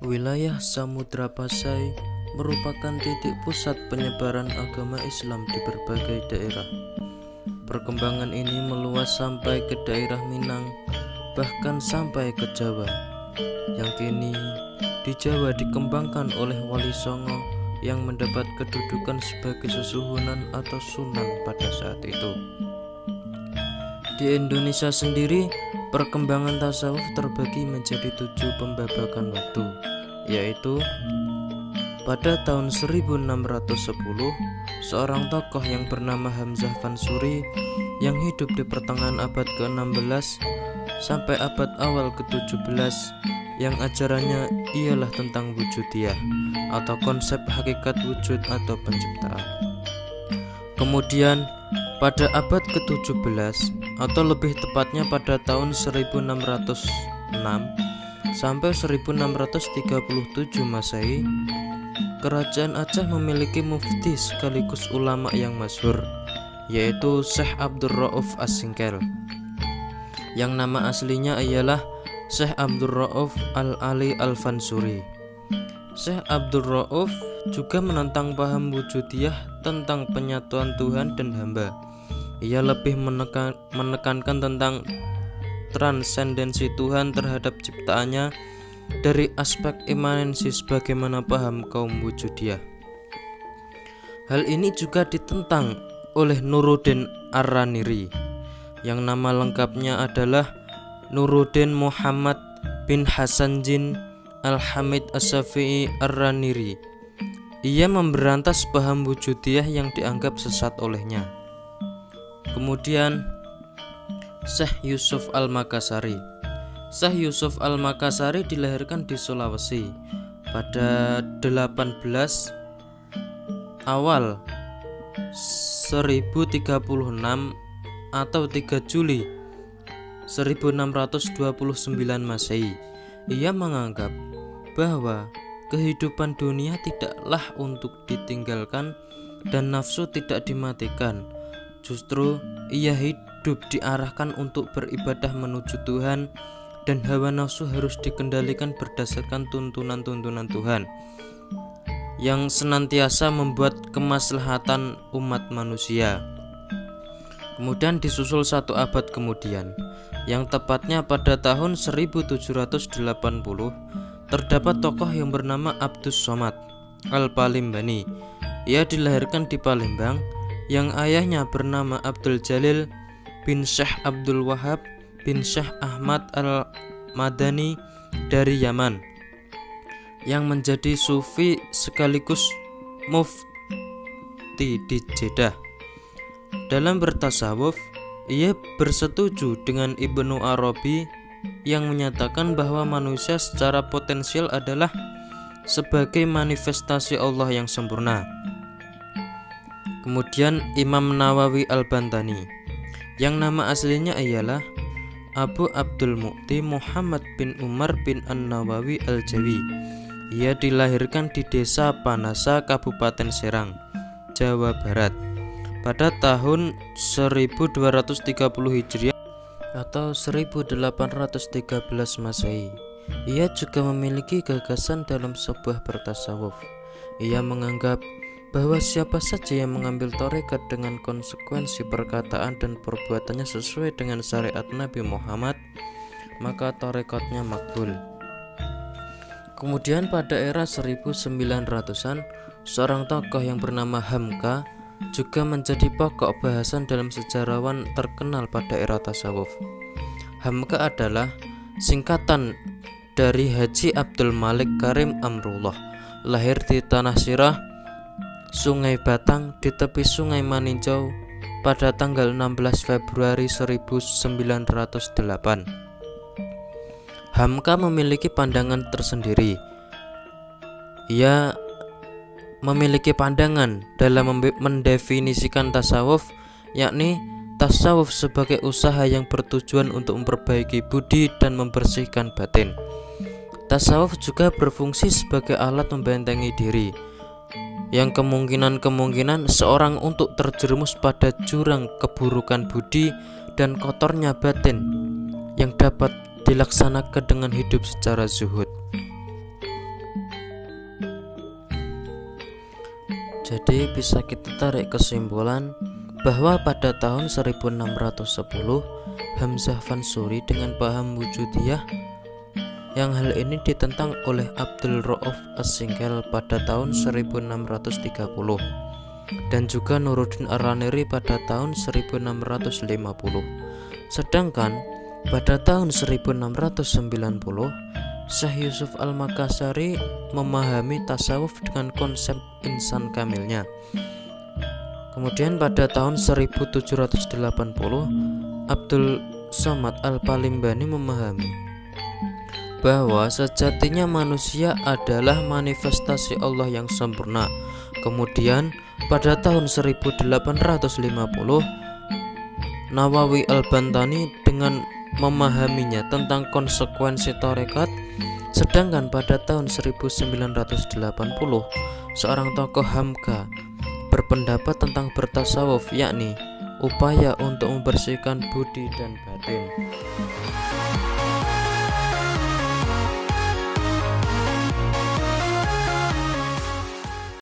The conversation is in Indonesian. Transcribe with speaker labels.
Speaker 1: Wilayah Samudra Pasai merupakan titik pusat penyebaran agama Islam di berbagai daerah. Perkembangan ini meluas sampai ke daerah Minang, bahkan sampai ke Jawa, yang kini di Jawa dikembangkan oleh Wali Songo yang mendapat kedudukan sebagai sesuhunan atau sunan pada saat itu. Di Indonesia sendiri, perkembangan tasawuf terbagi menjadi 7 pembabakan waktu, yaitu pada tahun 1610, seorang tokoh yang bernama Hamzah Fansuri yang hidup di pertengahan abad ke-16 sampai abad awal ke-17, yang ajarannya ialah tentang wujudiyah atau konsep hakikat wujud atau penciptaan. Kemudian pada abad ke-17 atau lebih tepatnya pada tahun 1606 sampai 1637 Masehi, Kerajaan Aceh memiliki mufti sekaligus ulama yang masyhur, yaitu Syekh Abdul Rauf As-Singkel, yang nama aslinya ialah Syekh Abdul Rauf Al-Ali Al-Fansuri. Syekh Abdul Rauf juga menentang paham wujudiyah tentang penyatuan Tuhan dan hamba. Ia lebih menekankan tentang transendensi Tuhan terhadap ciptaannya dari aspek imanensi sebagaimana paham kaum wujudiyah. Hal ini juga ditentang oleh Nuruddin Ar-Raniri, yang nama lengkapnya adalah Nuruddin Muhammad bin Hasan Jin Al-Hamid As-Safi'i Ar-Raniri. Ia memberantas paham wujudiyah yang dianggap sesat olehnya. Kemudian Syekh Yusuf Al-Makassari. Syekh Yusuf Al-Makassari dilahirkan di Sulawesi pada 18 awal 1036 atau 3 Juli 1629 Masehi. Ia menganggap bahwa kehidupan dunia tidaklah untuk ditinggalkan dan nafsu tidak dimatikan. Justru ia hidup diarahkan untuk beribadah menuju Tuhan, dan hawa nafsu harus dikendalikan berdasarkan tuntunan-tuntunan Tuhan yang senantiasa membuat kemaslahatan umat manusia. Kemudian disusul 1 abad kemudian, yang tepatnya pada tahun 1780, terdapat tokoh yang bernama Abdus Somad Al-Palimbani. Ia dilahirkan di Palembang, yang ayahnya bernama Abdul Jalil bin Syekh Abdul Wahab bin Syekh Ahmad Al-Madani dari Yaman, yang menjadi sufi sekaligus mufti di Jeddah. Dalam bertasawuf, ia bersetuju dengan Ibnu Arabi yang menyatakan bahwa manusia secara potensial adalah sebagai manifestasi Allah yang sempurna. Kemudian Imam Nawawi Al-Bantani, yang nama aslinya ialah Abu Abdul Mu'ti Muhammad bin Umar bin An-Nawawi Al-Jawi. Ia dilahirkan di desa Panasa, Kabupaten Serang, Jawa Barat pada tahun 1230 Hijriah atau 1813 Masehi. Ia juga memiliki gagasan dalam sebuah bertasawuf. Ia menganggap bahwa siapa saja yang mengambil tarekat dengan konsekuensi perkataan dan perbuatannya sesuai dengan syariat Nabi Muhammad, maka tarekatnya makbul. Kemudian pada era 1900-an, seorang tokoh yang bernama Hamka juga menjadi pokok bahasan dalam sejarawan terkenal pada era tasawuf. Hamka adalah singkatan dari Haji Abdul Malik Karim Amrullah, lahir di Tanah Sirah, Sungai Batang di tepi Sungai Maninjau pada tanggal 16 Februari 1908. Hamka memiliki pandangan tersendiri. Ia memiliki pandangan dalam mendefinisikan tasawuf, yakni tasawuf sebagai usaha yang bertujuan untuk memperbaiki budi dan membersihkan batin. Tasawuf juga berfungsi sebagai alat membentengi diri, yang kemungkinan seorang untuk terjerumus pada jurang keburukan budi dan kotornya batin yang dapat dilaksanakan dengan hidup secara zuhud. Jadi bisa kita tarik kesimpulan bahwa pada tahun 1610 Hamzah Fansuri dengan paham wujudiyah yang hal ini ditentang oleh Abdul Rauf As-Singkel pada tahun 1630 dan juga Nuruddin Ar-Raniri pada tahun 1650. Sedangkan pada tahun 1690 Syekh Yusuf Al-Makassari memahami tasawuf dengan konsep insan kamilnya. Kemudian pada tahun 1780 Abdul Somad Al-Palimbani memahami bahwa sejatinya manusia adalah manifestasi Allah yang sempurna. Kemudian pada tahun 1850 Nawawi Al-Bantani dengan memahaminya tentang konsekuensi tarekat. Sedangkan pada tahun 1980 seorang tokoh Hamka berpendapat tentang bertasawuf, yakni upaya untuk membersihkan budi dan batin.